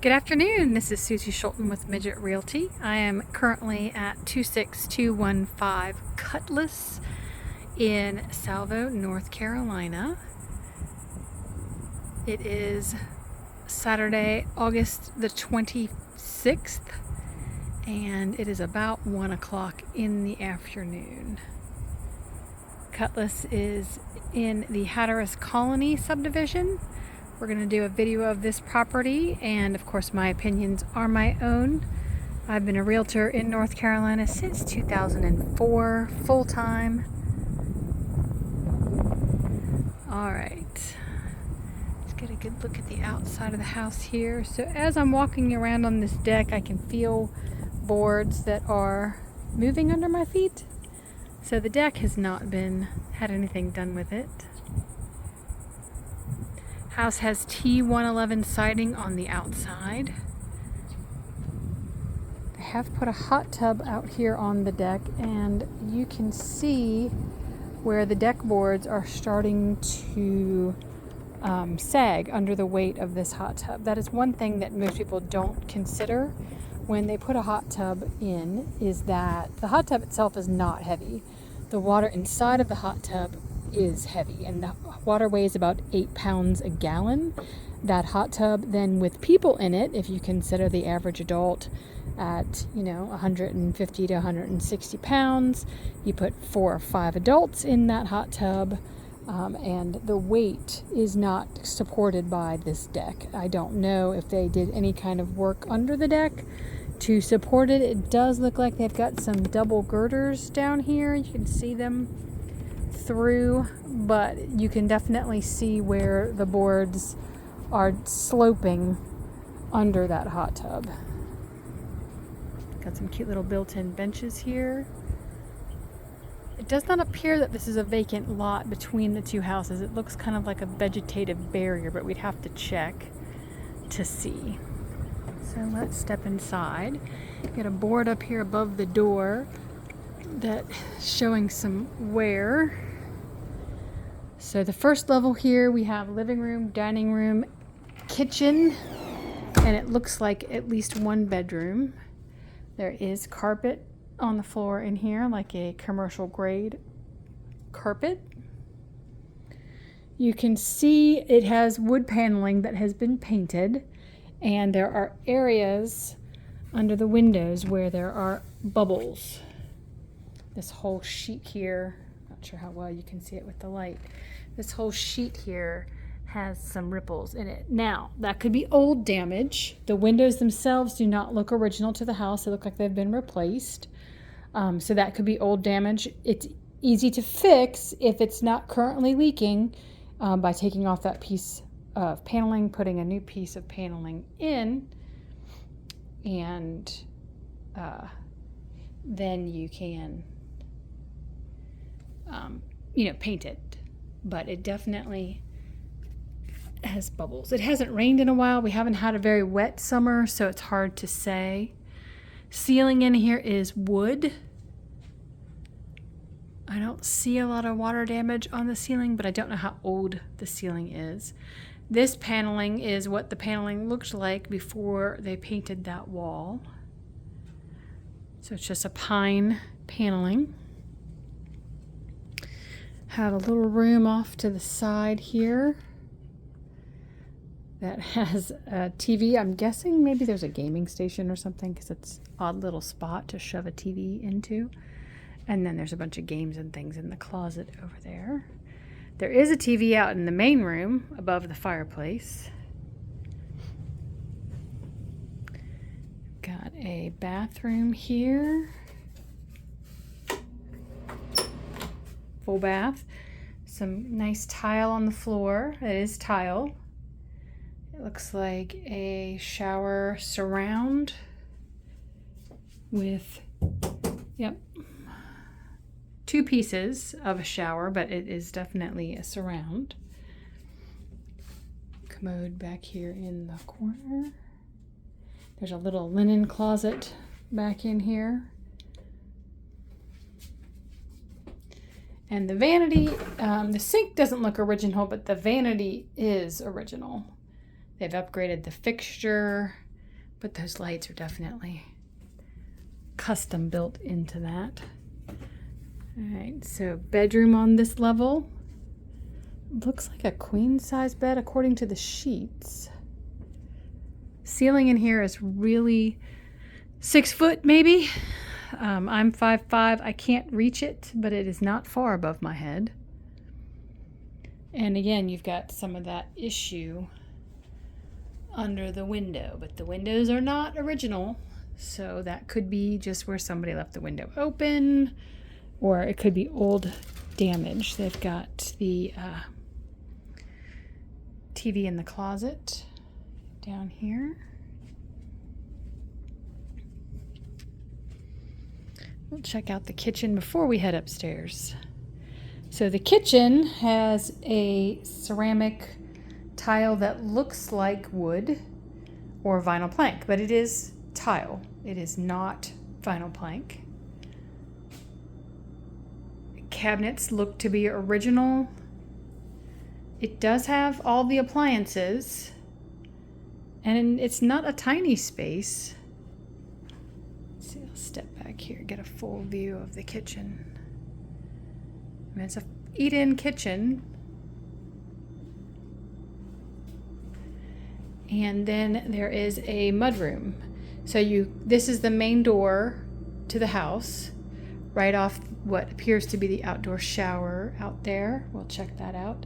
Good afternoon, this is Susie Schulten with Midget Realty. I am currently at 26215 Cutlass in Salvo, North Carolina. It is Saturday, August the 26th, and it is about 1 o'clock in the afternoon. Cutlass is in the Hatteras Colony subdivision. We're going to do a video of this property, and of course my opinions are my own. I've been a realtor in North Carolina since 2004, full-time. Alright, let's get a good look at the outside of the house here. So as I'm walking around on this deck, I can feel boards that are moving under my feet. So the deck has not had anything done with it. House has T111 siding on the outside. They have put a hot tub out here on the deck, and you can see where the deck boards are starting to sag under the weight of this hot tub. That is one thing that most people don't consider when they put a hot tub in, is that the hot tub itself is not heavy. The water inside of the hot tub is heavy, and the water weighs about 8 pounds a gallon. That hot tub then, with people in it, if you consider the average adult at 150 to 160 pounds, you put 4 or 5 adults in that hot tub, and the weight is not supported by this deck. I don't know if they did any kind of work under the deck to support it. It does look like they've got some double girders down here. You can see them through, but you can definitely see where the boards are sloping under that hot tub. Got some cute little built-in benches here. It does not appear that this is a vacant lot between the two houses. It looks kind of like a vegetative barrier, but we'd have to check to see. So let's step inside. Got a board up here above the door that's showing some wear. So the first level here, we have living room, dining room, kitchen, and it looks like at least one bedroom. There is carpet on the floor in here, like a commercial grade carpet. You can see it has wood paneling that has been painted, and there are areas under the windows where there are bubbles. This whole sheet here, not sure how well you can see it with the light, this whole sheet here has some ripples in it. Now, that could be old damage. The windows themselves do not look original to the house. They look like they've been replaced. So that could be old damage. It's easy to fix if it's not currently leaking by taking off that piece of paneling, putting a new piece of paneling in, and then you can paint it. But it definitely has bubbles. It hasn't rained in a while. We haven't had a very wet summer, so it's hard to say. Ceiling in here is wood. I don't see a lot of water damage on the ceiling, but I don't know how old the ceiling is. This paneling is what the paneling looked like before they painted that wall. So it's just a pine paneling. Have a little room off to the side here that has a TV. I'm guessing maybe there's a gaming station or something, because it's an odd little spot to shove a TV into. And then there's a bunch of games and things in the closet over there. There is a TV out in the main room above the fireplace. Got a bathroom here. Full bath. Some nice tile on the floor. It is tile. It looks like a shower surround with, two pieces of a shower, but it is definitely a surround. Commode back here in the corner. There's a little linen closet back in here. And the vanity, the sink doesn't look original, but the vanity is original. They've upgraded the fixture. but those lights are definitely custom built into that. All right, so bedroom on this level. Looks like a queen size bed according to the sheets. Ceiling in here is really 6 foot maybe. I'm 5'5". I can't reach it, but it is not far above my head. And again, you've got some of that issue under the window, but the windows are not original. So that could be just where somebody left the window open, or it could be old damage. They've got the TV in the closet down here. We'll check out the kitchen before we head upstairs. So the kitchen has a ceramic tile that looks like wood or vinyl plank, but it is tile. It is not vinyl plank. Cabinets look to be original. It does have all the appliances, and it's not a tiny space. Let's see, I'll step back here, get a full view of the kitchen. I mean, it's a eat-in kitchen. And then there is a mudroom. So this is the main door to the house, right off what appears to be the outdoor shower out there. We'll check that out.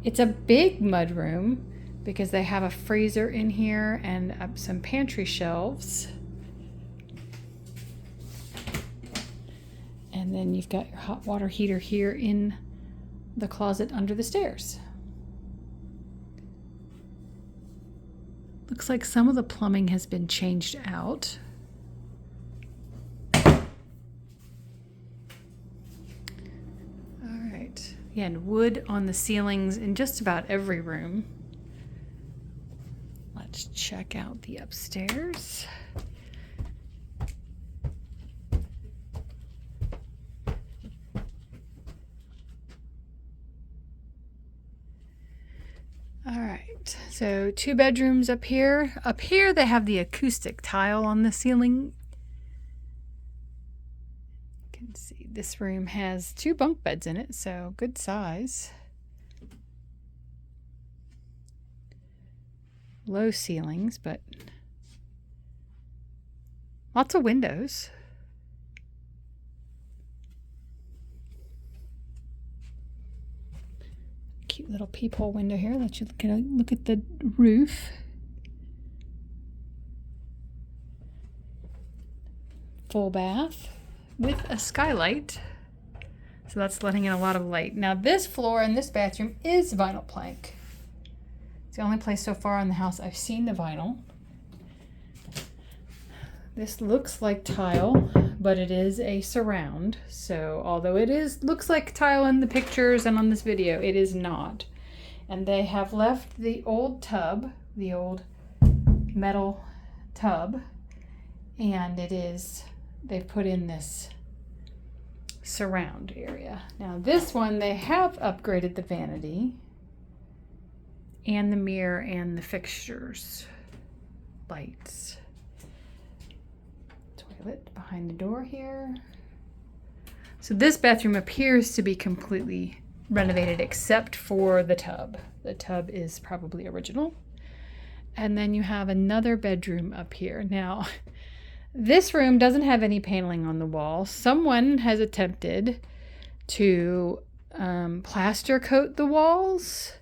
It's a big mudroom because they have a freezer in here and some pantry shelves. And then you've got your hot water heater here in the closet under the stairs. Looks like some of the plumbing has been changed out. All right. Yeah, and wood on the ceilings in just about every room. Let's check out the upstairs. All right, so 2 bedrooms up here. Up here they have the acoustic tile on the ceiling. You can see this room has 2 bunk beds in it, so good size. Low ceilings, but lots of windows. Cute little peephole window here. Let you look at the roof. Full bath with a skylight. So that's letting in a lot of light. Now this floor in this bathroom is vinyl plank. It's the only place so far in the house I've seen the vinyl. This looks like tile, but it is a surround. So although it looks like tile in the pictures and on this video, it is not. And they have left the old tub, the old metal tub, and they've put in this surround area. Now this one, they have upgraded the vanity and the mirror and the fixtures, lights. Toilet behind the door here. So this bathroom appears to be completely renovated except for the tub. The tub is probably original. And then you have another bedroom up here. Now, this room doesn't have any paneling on the wall. Someone has attempted to plaster coat the walls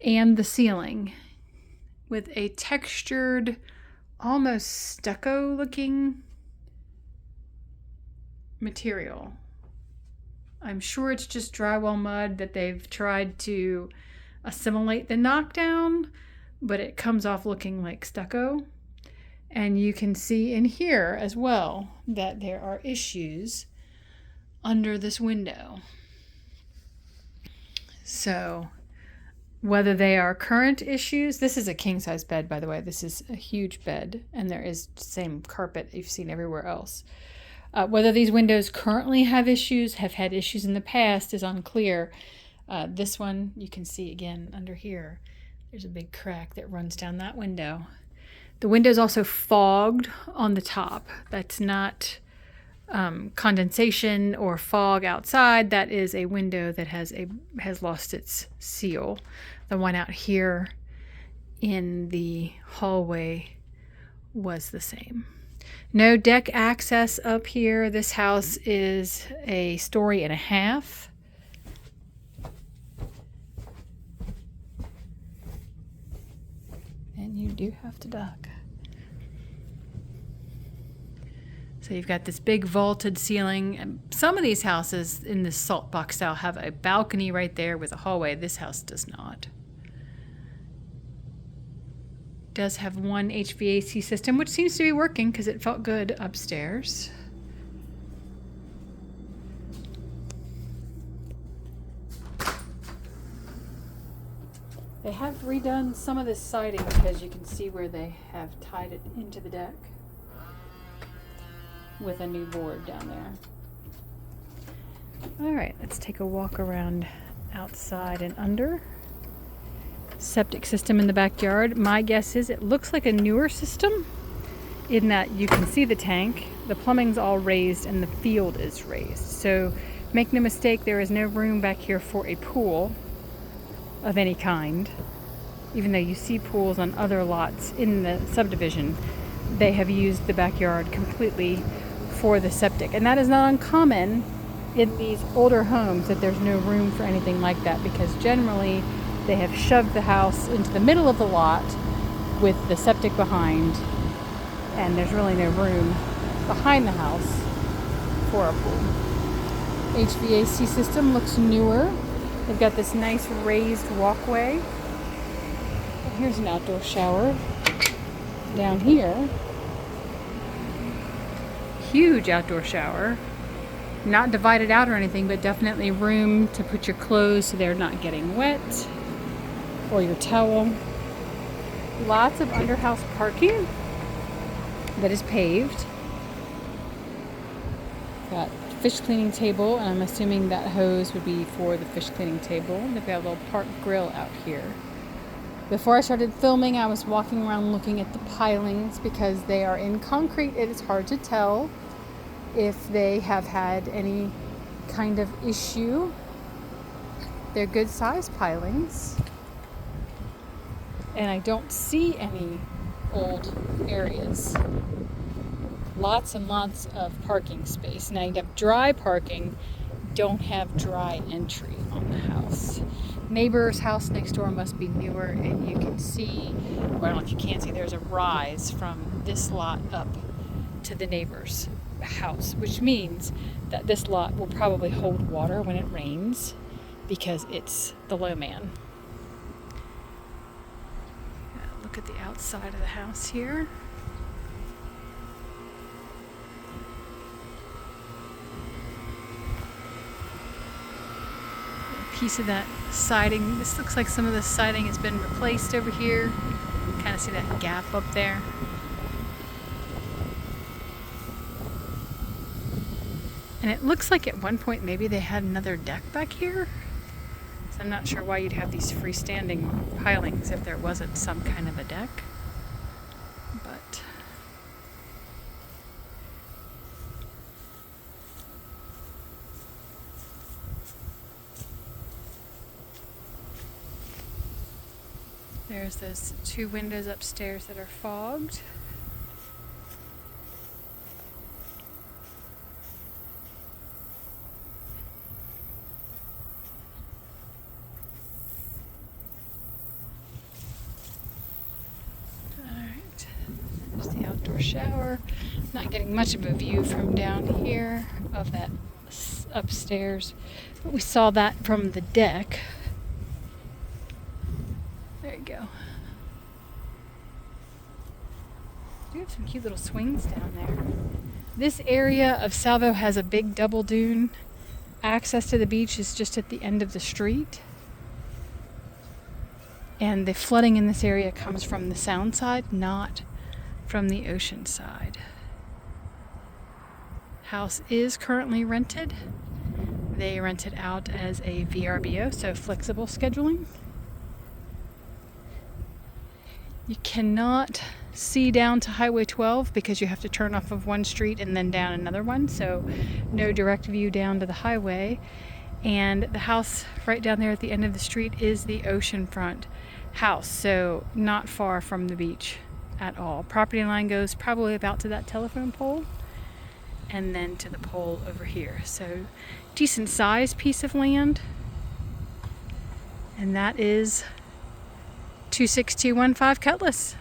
and the ceiling with a textured, almost stucco looking material. I'm sure it's just drywall mud that they've tried to assimilate the knockdown, but it comes off looking like stucco. And you can see in here as well that there are issues under this window. So whether they are current issues, this is a king size bed, by the way. This is a huge bed, and there is the same carpet you've seen everywhere else. Whether these windows currently have issues, have had issues in the past, is unclear. This one, you can see again under here, there's a big crack that runs down that window. The window's also fogged on the top. That's not condensation or fog outside. That is a window that has lost its seal. The one out here in the hallway was the same. No deck access up here. This house is a story and a half. And you do have to duck. So you've got this big vaulted ceiling. And some of these houses in this salt box style have a balcony right there with a hallway. This house does not. Does have one HVAC system, which seems to be working because it felt good upstairs. They have redone some of this siding because you can see where they have tied it into the deck with a new board down there. All right, let's take a walk around outside and under. Septic system in the backyard. My guess is it looks like a newer system in that you can see the tank, the plumbing's all raised, and the field is raised. So make no mistake, there is no room back here for a pool of any kind. Even though you see pools on other lots in the subdivision, they have used the backyard completely for the septic. And that is not uncommon in these older homes, that there's no room for anything like that, because generally they have shoved the house into the middle of the lot with the septic behind, and there's really no room behind the house for a pool. HVAC system looks newer. They've got this nice raised walkway. Here's an outdoor shower down here. Huge outdoor shower. Not divided out or anything, but definitely room to put your clothes so they're not getting wet, or your towel. Lots of underhouse parking that is paved. Got fish cleaning table, and I'm assuming that hose would be for the fish cleaning table. They've got a little park grill out here. Before I started filming, I was walking around looking at the pilings because they are in concrete. It is hard to tell if they have had any kind of issue. They're good sized pilings. And I don't see any old areas. Lots and lots of parking space. Now you have dry parking, don't have dry entry on the house. Neighbor's house next door must be newer, and you can see, or I don't know if you can see, there's a rise from this lot up to the neighbor's house, which means that this lot will probably hold water when it rains because it's the low man. Look at the outside of the house here. A piece of that siding. This looks like some of the siding has been replaced over here. You can kind of see that gap up there. And it looks like at one point maybe they had another deck back here. So I'm not sure why you'd have these freestanding pilings if there wasn't some kind of a deck. But there's those two windows upstairs that are fogged. Shower. Not getting much of a view from down here of that upstairs, but we saw that from the deck. There you go. You have some cute little swings down there. This area of Salvo has a big double dune. Access to the beach is just at the end of the street. And the flooding in this area comes from the sound side, not from the ocean side. House is currently rented. They rent it out as a VRBO, so flexible scheduling. You cannot see down to Highway 12 because you have to turn off of one street and then down another one, so no direct view down to the highway. And the house right down there at the end of the street is the oceanfront house, so not far from the beach at all. Property line goes probably about to that telephone pole and then to the pole over here. So decent sized piece of land. And that is 26215 Cutlass.